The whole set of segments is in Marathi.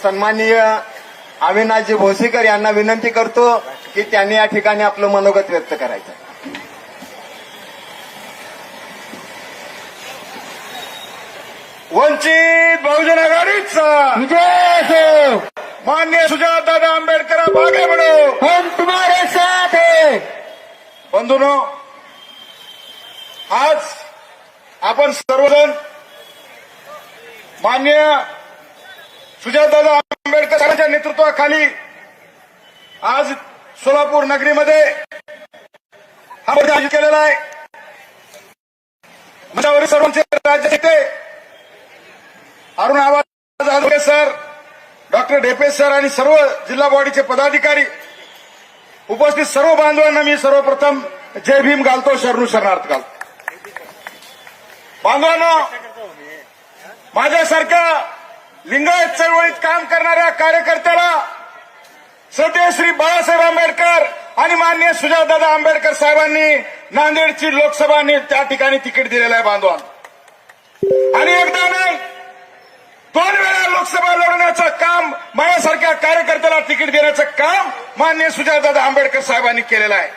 सन्माननीय अविनाशजी भोसीकर यांना विनंती करतो की त्यांनी या ठिकाणी आपलं मनोगत व्यक्त करायचं. वंचित बहुजन आघाडीचा विजय हो. माननीय सुजातदादा आंबेडकर आप आगे बढ़ो, हम तुम्हारे साथ हैं. बंधूंनो, आज आपण सर्वजण माननीय सुजातदादा आंबेडकर यांच्या नेतृत्वाखाली आज सोलापूर नगरीमध्ये हा मोर्चा आयोजित केलेला आहे. माझ्यावरील सर्वांचे राज्यनेते अरुण आवाज Jadhav sir, doctor Dhepe sir आणि सर्व जिल्हा बॉडीचे पदाधिकारी, उपस्थित सर्व बांधवांना मी सर्वप्रथम जय भीम घालतो, शरणू शरणार्थ घालतो. बांधवांनो, माझ्यासारख्या लिंगायत चळवळीत काम करणाऱ्या कार्यकर्त्याला श्रद्धेय श्री बाळासाहेब आंबेडकर आणि माननीय सुजातदादा आंबेडकर साहेबांनी नांदेडची लोकसभा त्या ठिकाणी तिकीट दिलेलं आहे बांधवांनो. आणि एकदा नाही, 2 वेळा लोकसभा लढवण्याचं काम, माझ्यासारख्या कार्यकर्त्याला तिकीट देण्याचं काम माननीय सुजातदादा आंबेडकर साहेबांनी केलेलं आहे.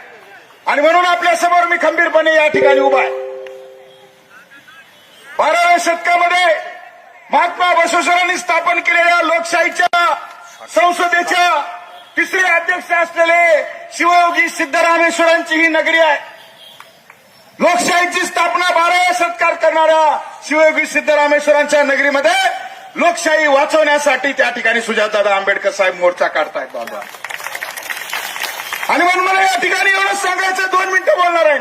आणि म्हणून आपल्यासमोर मी खंबीरपणे या ठिकाणी उभा आहे. 12व्या शतकामध्ये महात्मा बसवेश्वरांनी स्थापन केलेल्या लोकशाहीच्या संसदेच्या 3रे अध्यक्ष असलेले शिवयोगी सिद्धरामेश्वरांची ही नगरी आहे. लोकशाहीची स्थापना 12व्या शतकात करणाऱ्या शिवयोगी सिद्धरामेश्वरांच्या नगरीमध्ये लोकशाही वाचवण्यासाठी त्या ठिकाणी सुजातदादा आंबेडकर साहेब मोर्चा काढतायत बाबा. आणि म्हणून मला या ठिकाणी एवढंच सांगायचं, 2 मिनिटं बोलणार आहे.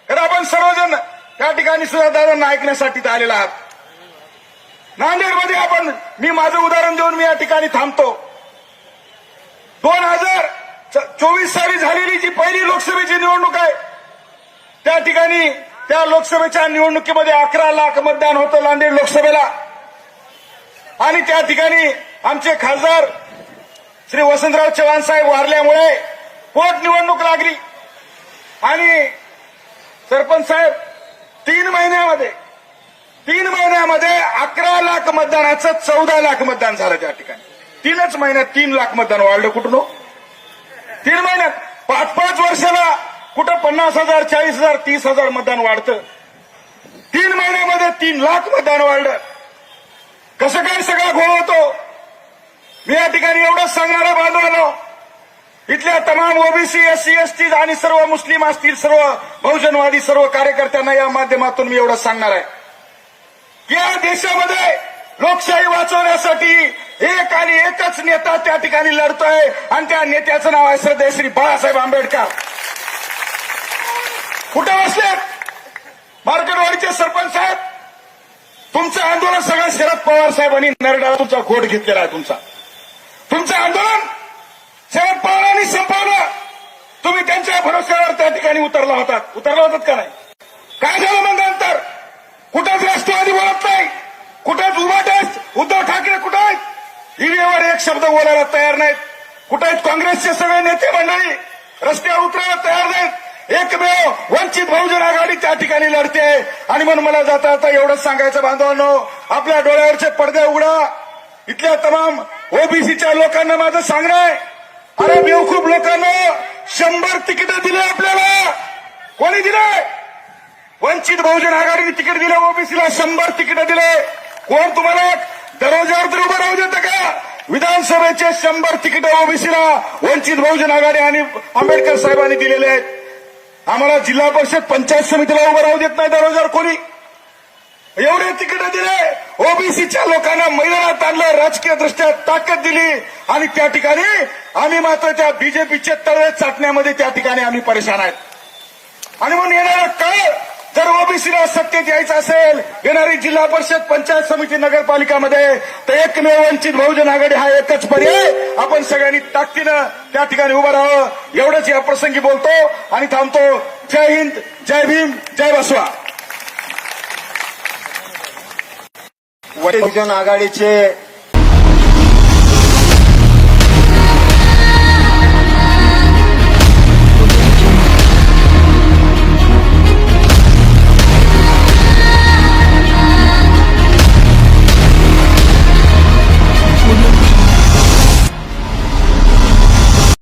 तर आपण सर्वजण त्या ठिकाणी सुजातदादांना ऐकण्यासाठी आलेला आहात. नांदेडमध्ये मी माझं उदाहरण देऊन मी या ठिकाणी थांबतो. 2024 साली झालेली जी पहिली लोकसभेची निवडणूक आहे, त्या ठिकाणी त्या लोकसभेच्या निवडणुकीमध्ये 11 लाख मतदान होतं नांदेड लोकसभेला. आणि त्या ठिकाणी आमचे खासदार श्री वसंतराव चव्हाण साहेब वारल्यामुळे पोटनिवडणूक लागली. आणि सरपंच साहेब 3 महिन्यामध्ये 11 लाख मतदानाचं 14 लाख मतदान झालं त्या ठिकाणी. 3च महिन्यात 3 लाख मतदान वाढलं. कुठून? 3 महिन्यात. 5-5 वर्षाला कुठं 50,000, 40,000, 30,000 मतदान वाढतं. 3 महिन्यामध्ये 3 लाख मतदान वाढलं. कसं काय सगळा घोळ होतो? मी या ठिकाणी एवढंच सांगणार आहे बांधवांनो, इथल्या तमाम ओबीसी, एससी, एसटी आणि सर्व मुस्लिम असतील, सर्व बहुजनवादी सर्व कार्यकर्त्यांना या माध्यमातून मी एवढंच सांगणार आहे की या देशामध्ये लोकशाही वाचवण्यासाठी एक आणि एकच नेता त्या ठिकाणी लढतोय आणि त्या नेत्याचं नाव आहे श्रद्धेय श्री बाळासाहेब आंबेडकर. कुठे बसले? मार्केटवाडीचे सरपंच साहेब, तुमचं आंदोलन सगळं शरद पवार साहेबांनी नरडाळा तुमचा घोट घेतलेला आहे. तुमचं आंदोलन शरद पवारांनी संपवलं. तुम्ही त्यांच्या भरोश्यावर त्या ठिकाणी उतरला होतात का नाही? काय झालं मग नंतर? कुठंच राष्ट्रवादी बोलत नाही, कुठंच उभाटाच उद्धव ठाकरे कुठं आहेत? ईव्हीएमवर एक शब्द बोलायला तयार नाहीत. कुठं आहेत काँग्रेसचे सगळे नेते मंडळी? रस्त्यावर उतरायला तयार नाहीत. एकमेव वंचित बहुजन आघाडी त्या ठिकाणी लढते. आणि म्हणून मला जाता एवढंच सांगायचं बांधवांनो, आपल्या डोळ्यावरचे पडदे उघडा. इथल्या तमाम ओबीसीच्या लोकांना माझं सांगणं आहे, अरे बेवकूफ लोकांना 100 तिकीट दिले आपल्याला. कोणी दिले? वंचित बहुजन आघाडीने तिकीट दिलं. ओबीसीला 100 तिकीट दिले. कोण तुम्हाला दरवाजावर तर उभं राहू देतं का? विधानसभेचे 100 तिकीट ओबीसीला वंचित बहुजन आघाडी आणि आंबेडकर साहेबांनी दिलेले आहेत. आम्हाला जिल्हा परिषद पंचायत समितीला उभं राहू देत नाही दरवाजावर कोणी. एवढे तिकीट दिले. ओबीसीच्या लोकांना मैदानात आणलं, राजकीय दृष्ट्या ताकद दिली. आणि त्या ठिकाणी आम्ही मात्र त्या बीजेपीचे तळवे चाटण्यामध्ये त्या ठिकाणी आम्ही परेशान आहेत. आणि म्हणून येणारा काळ जर ओबीसीला सत्तेत यायचं असेल, येणारी जिल्हा परिषद पंचायत समिती नगरपालिकामध्ये, तर एकमेव वंचित बहुजन आघाडी हा एकच पर्याय. आपण सगळ्यांनी ताकदीनं त्या ठिकाणी उभं राहावं. एवढंच या प्रसंगी बोलतो आणि थांबतो. जय हिंद, जय भीम, जय बसवा. बहुजन आघाडीचे